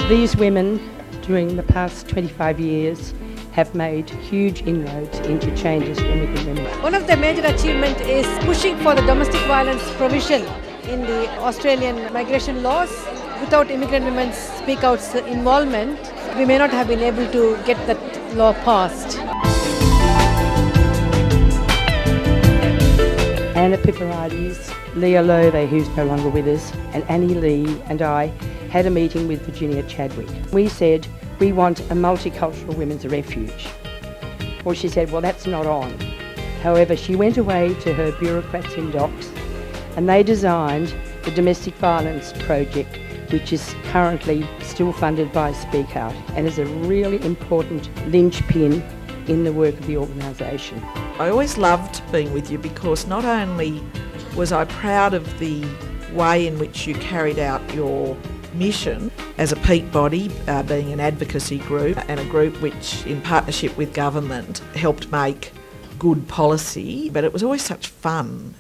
These women, during the past 25 years, have made huge inroads into changes for immigrant women. One of the major achievements is pushing for the domestic violence provision in the Australian migration laws. Without immigrant women's Speakout's involvement, we may not have been able to get that law passed. Anna Pipparides, Leah Love, who's no longer with us, and Annie Lee and I had a meeting with Virginia Chadwick. We said, we want a multicultural women's refuge. Well, she said, well, that's not on. However, she went away to her bureaucrats in Docs and they designed the Domestic Violence Project, which is currently still funded by Speakout and is a really important linchpin in the work of the organisation. I always loved being with you because not only was I proud of the way in which you carried out your mission as a peak body, being an advocacy group and a group which in partnership with government helped make good policy, but it was always such fun.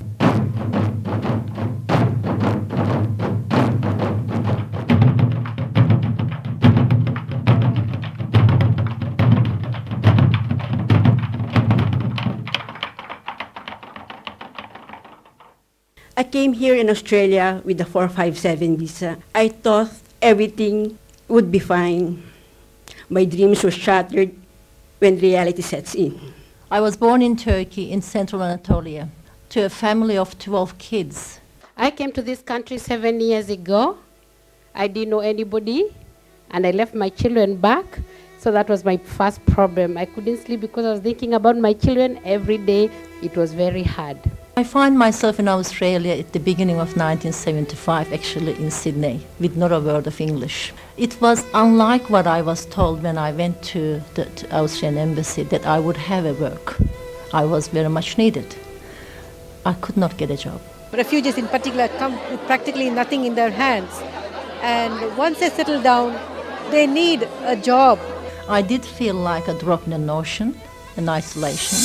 I came here in Australia with the 457 visa. I thought everything would be fine. My dreams were shattered when reality sets in. I was born in Turkey, in central Anatolia, to a family of 12 kids. I came to this country 7 years ago. I didn't know anybody, and I left my children back. So that was my first problem. I couldn't sleep because I was thinking about my children every day. It was very hard. I find myself in Australia at the beginning of 1975, actually in Sydney, with not a word of English. It was unlike what I was told when I went to the Australian embassy, that I would have a work. I was very much needed. I could not get a job. Refugees in particular come with practically nothing in their hands. And once they settle down, they need a job. I did feel like a drop in an ocean, in isolation.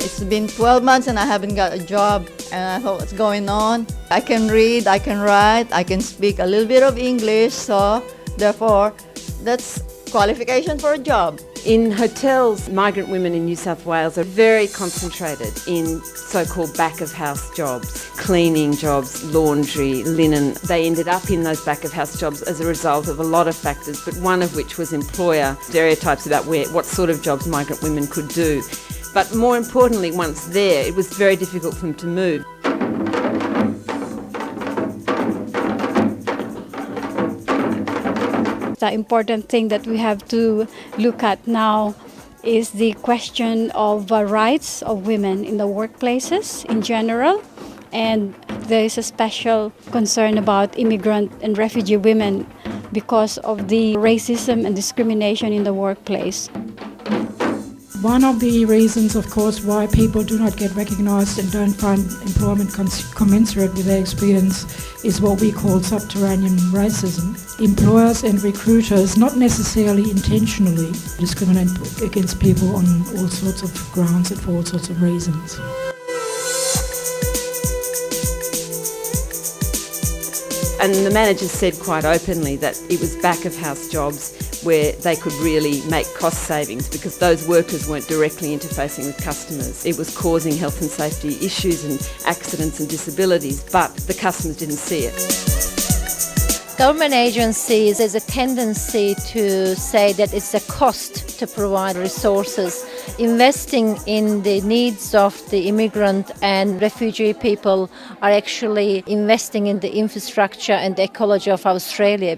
It's been 12 months and I haven't got a job, and I thought, what's going on? I can read, I can write, I can speak a little bit of English, so therefore that's qualification for a job. In hotels, migrant women in New South Wales are very concentrated in so-called back-of-house jobs, cleaning jobs, laundry, linen. They ended up in those back-of-house jobs as a result of a lot of factors, but one of which was employer stereotypes about what sort of jobs migrant women could do. But more importantly, once there, it was very difficult for them to move. The important thing that we have to look at now is the question of rights of women in the workplaces in general, and there is a special concern about immigrant and refugee women because of the racism and discrimination in the workplace. One of the reasons, of course, why people do not get recognised and don't find employment commensurate with their experience is what we call subterranean racism. Employers and recruiters, not necessarily intentionally, discriminate against people on all sorts of grounds and for all sorts of reasons. And the managers said quite openly that it was back-of-house jobs where they could really make cost savings because those workers weren't directly interfacing with customers. It was causing health and safety issues and accidents and disabilities, but the customers didn't see it. Government agencies, there's a tendency to say that it's a cost to provide resources. Investing in the needs of the immigrant and refugee people are actually investing in the infrastructure and the ecology of Australia.